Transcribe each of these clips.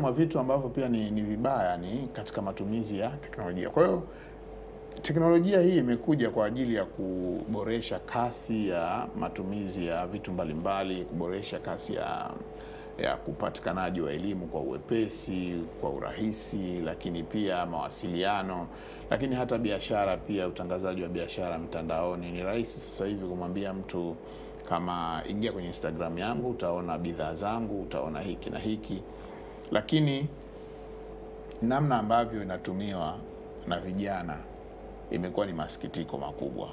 mwa vitu ambavyo pia ni vibaya ni katika matumizi ya teknolojia. Kwa hiyo teknolojia hii imekuja kwa ajili ya kuboresha kasi ya matumizi ya vitu mbalimbali, kuboresha kasi ya kupatikanaji wa elimu kwa uwepesi, kwa urahisi, lakini pia mawasiliano, lakini hata biashara pia, utangazaji wa biashara mtandaoni. Ni rahisi sasa hivi kumwambia mtu kama ingia kwenye Instagram yangu utaona bidhaa zangu, utaona hiki na hiki. Lakini namna ambavyo inatumiwa na vijana imekuwa ni masikitiko makubwa,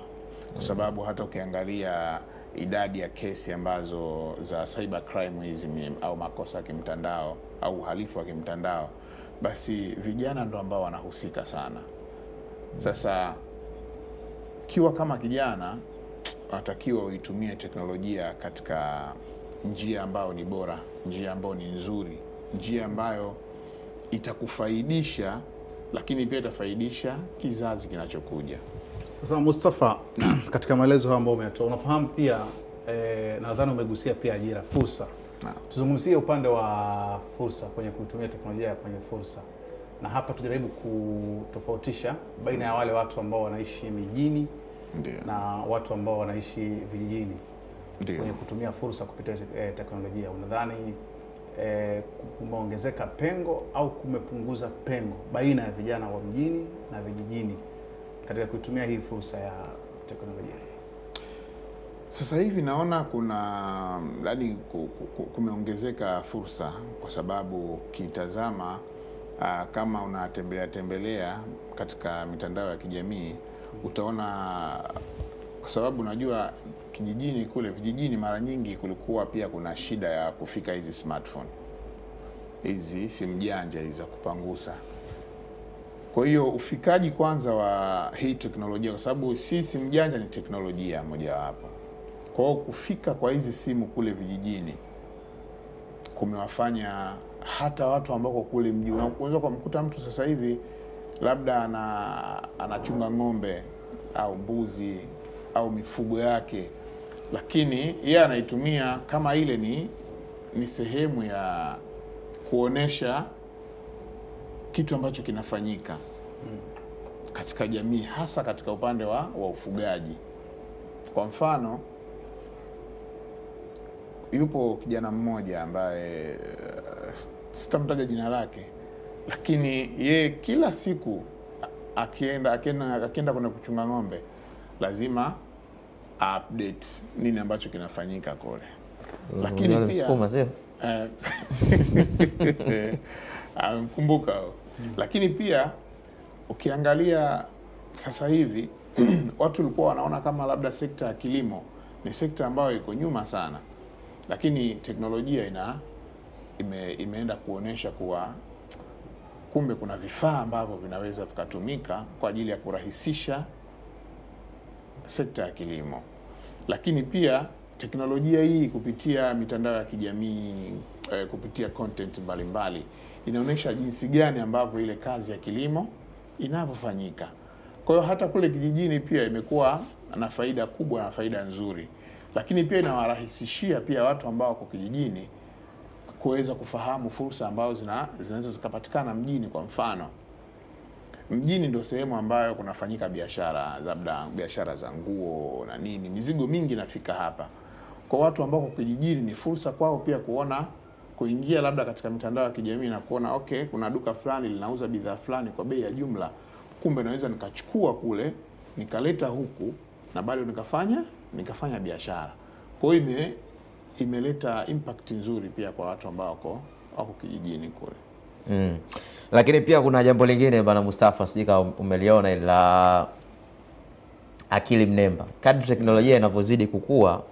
kwa sababu hata ukiangalia idadi ya kesi ambazo za cyber crime hizi au makosa ya kimtandao au uhalifu wa kimtandao, basi vijana ndo ambao wanahusika sana. Sasa kiwa kama kijana unatakiwa uitumie teknolojia katika njia ambayo ni bora, njia ambayo ni nzuri, njia ambayo itakufaidisha, lakini pia itafaidisha kizazi kinachokuja. Sasa Mustafa, katika maelezo haya ambayo umetoa, unafahamu pia nadhani umegusia pia ajira, fursa. Tuzungumzie upande wa fursa kwenye kutumia teknolojia kwenye fursa. Na hapa tujaribu kutofautisha baina ya wale watu ambao wanaishi mijini na watu ambao wanaishi vijijini kwenye kutumia fursa kupitia teknolojia. Unadhani kumeongezeka pengo au kumepunguza pengo baina ya vijana wa mjini na vijijini katika kutumia hii fursa ya teknolojia? Sasa hivi naona kumeongezeka fursa, kwa sababu kitazama kama unatembelea katika mitandao ya kijamii utaona, kwa sababu unajua vijijini mara nyingi kulikuwa pia kuna shida ya kufika hizi smartphone, hizi simu janja hizi za kupangusa. Kwa hiyo ufikaji kwanza wa hii teknolojia, kwa sababu simu janja ni teknolojia mojawapo. Kwa hiyo kufika kwa hizi simu kule vijijini kumewafanya hata watu ambao kule mjini, unaweza kumkuta mtu sasa hivi labda anachunga ng'ombe au mbuzi au mifugo yake, lakini yeye anaitumia kama ile ni sehemu ya kuonesha kitu ambacho kinafanyika katika jamii, hasa katika upande wa ufugaji. Kwa mfano, yupo kijana mmoja ambaye sitamtaja jina lake, lakini ye kila siku akienda kwenda kuchunga ng'ombe lazima update nini ambacho kinafanyika kule. Lakini pia kumbuka. Lakini pia ukiangalia sasa hivi watu walikuwa wanaona kama labda sekta ya kilimo ni sekta ambayo iko nyuma sana, lakini teknolojia imeenda kuonesha kuwa kumbe kuna vifaa ambavyo vinaweza vikatumika kwa ajili ya kurahisisha sekta ya kilimo. Lakini pia teknolojia hii kupitia mitandao ya kijamii, kupitia content mbalimbali, inaonyesha jinsi gani ambavyo ile kazi ya kilimo inavyofanyika. Kwa hiyo hata kule kijijini pia imekuwa na faida kubwa na faida nzuri, lakini pia inawarahisishia pia watu ambao wako kijijini kuweza kufahamu fursa ambazo zinaweza zikapatikana mjini. Kwa mfano, mjini ndio sehemu ambayo kunafanyika biashara, labda biashara za nguo na nini, mizigo mingi inafika hapa. Kwa watu ambao kwa kijijini ni fursa kwao pia kuingia labda katika mitandao ya kijamii na kuona okay, kuna duka fulani linauza bidhaa fulani kwa bei ya jumla, kumbe naweza nikachukua kule nikaleta huku na bado nikafanya biashara. Kwa hiyo imeleta impact nzuri pia kwa watu ambao wako kijijini kule. Lakini pia kuna jambo lingine bana Mustafa, sijika umeliona, la akili mnemba. Kadri teknolojia inavyozidi kukua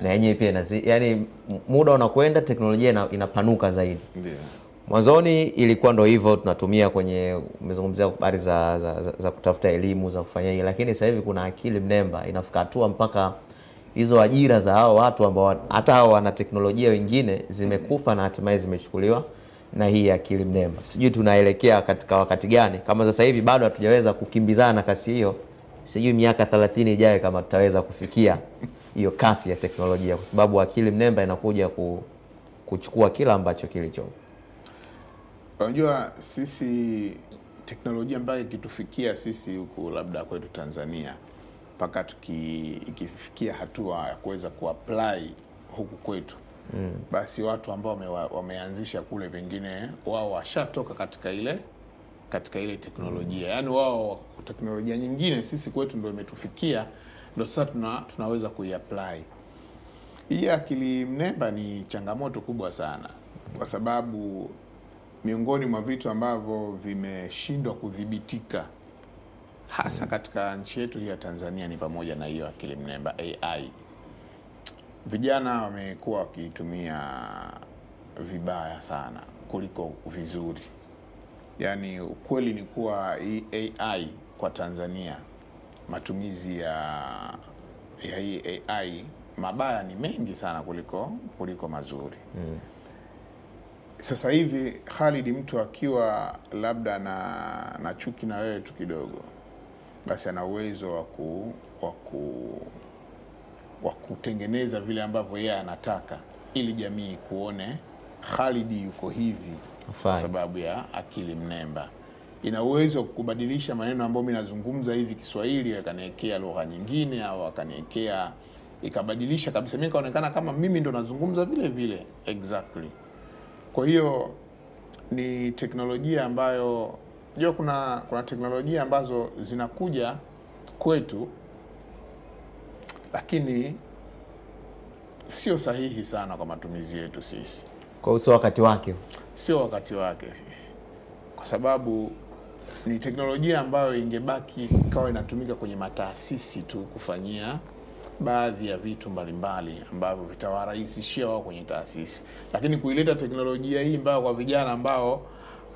na yenyewe pia yani muda unakwenda teknolojia inapanuka zaidi. Ndio. Mwanzoni ilikuwa ndo hivyo tunatumia kwenye, umezungumzia habari za kutafuta elimu, za kufanya hili, lakini sasa hivi kuna akili mnemba inafika hatua mpaka hizo ajira za hao watu ambao hata hao wana teknolojia wengine zimekufa na hatimaye zimechukuliwa na hii akili mnemba. Sijui tunaelekea katika wakati gani, kama sasa hivi bado hatujaweza kukimbizana na kasi hiyo, sijui miaka 30 ijayo kama tutaweza kufikia hiyo kasi ya teknolojia, kwa sababu akili mnemba inakuja kuchukua kila ambacho kilicho. Unajua sisi teknolojia ambayo ikitufikia sisi huku labda kwetu Tanzania mpaka ikifikia hatua ya kuweza kuapply huku kwetu, basi watu ambao wameanzisha kule pengine wao washatoka katika ile teknolojia. Yaani wao teknolojia nyingine sisi kwetu ndio imetufikia, ndio sasa tunaweza kuiapply. Hii akili mnemba ni changamoto kubwa sana, kwa sababu miongoni mwa vitu ambavyo vimeshindwa kudhibitika hasa katika nchi yetu hii ya Tanzania ni pamoja na hiyo akili mnemba AI. Vijana wamekuwa wakitumia vibaya sana kuliko vizuri. Yaani ukweli ni kuwa hii AI kwa Tanzania, matumizi ya hii AI mabaya ni mengi sana kuliko mazuri. Sasa hivi Khalid, mtu akiwa labda na chuki na wewe tu kidogo, basi ana uwezo wa kutengeneza vile ambavyo yeye anataka ili jamii kuone Khalid yuko hivi kwa sababu ya akili mnemba. Ina uwezo wa kubadilisha maneno ambayo mimi nazungumza hivi Kiswahili akaniwekea lugha nyingine, au akaniwekea ikabadilisha kabisa, mimi kaonekana kama mimi ndo nazungumza vile vile exactly. Kwa hiyo ni teknolojia ambayo kuna teknolojia ambazo zinakuja kwetu lakini sio sahihi sana kwa matumizi yetu sisi. Kwa hiyo sio wakati wake. Sio wakati wake sisi. Kwa sababu ni teknolojia ambayo ingebaki ikawa inatumika kwenye mataasisi tu kufanyia baadhi ya vitu mbalimbali ambavyo vitawarahisishia wao kwenye taasisi. Lakini kuileta teknolojia hii ambayo kwa vijana ambao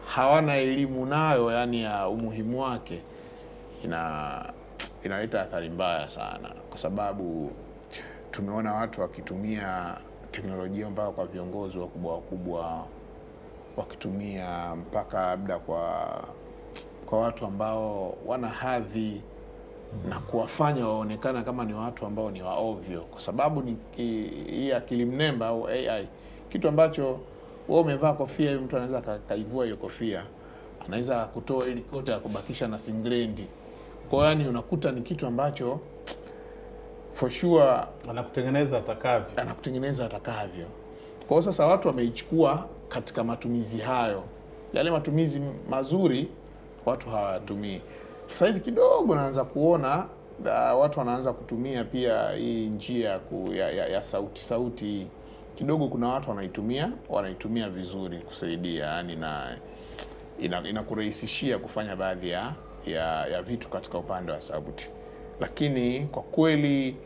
hawana elimu nayo, yani ya umuhimu wake, inaleta athari mbaya sana, kwa sababu tumeona watu wakitumia teknolojia ambayo kwa viongozi wakubwa wakitumia mpaka labda kwa watu ambao wana hadhi na kuwafanya waonekana kama ni watu ambao ni waovyo, kwa sababu ni hii akili mnemba au AI, kitu ambacho wewe umevaa kofia hivi, mtu anaweza kaivua hiyo kofia, anaweza kutoa ile kota ya kubakisha na singlendi. Kwa hiyo yani unakuta ni kitu ambacho for sure anakutengeneza atakavyo. Kwa hiyo sasa watu wameichukua katika matumizi hayo, yale matumizi mazuri watu hawatumii. Sasa hivi kidogo naanza kuona watu wanaanza kutumia pia hii njia ya sauti kidogo. Kuna watu wanaitumia vizuri kusaidia, yani inakurahisishia kufanya baadhi ya vitu katika upande wa sauti. Lakini kwa kweli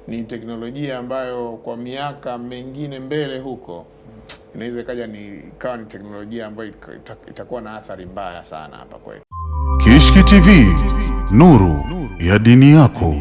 ni teknolojia ambayo kwa miaka mengine mbele huko inaweza ikawa ni teknolojia ambayo itakuwa na athari mbaya sana hapa kwetu. Kishki TV, nuru ya dini yako.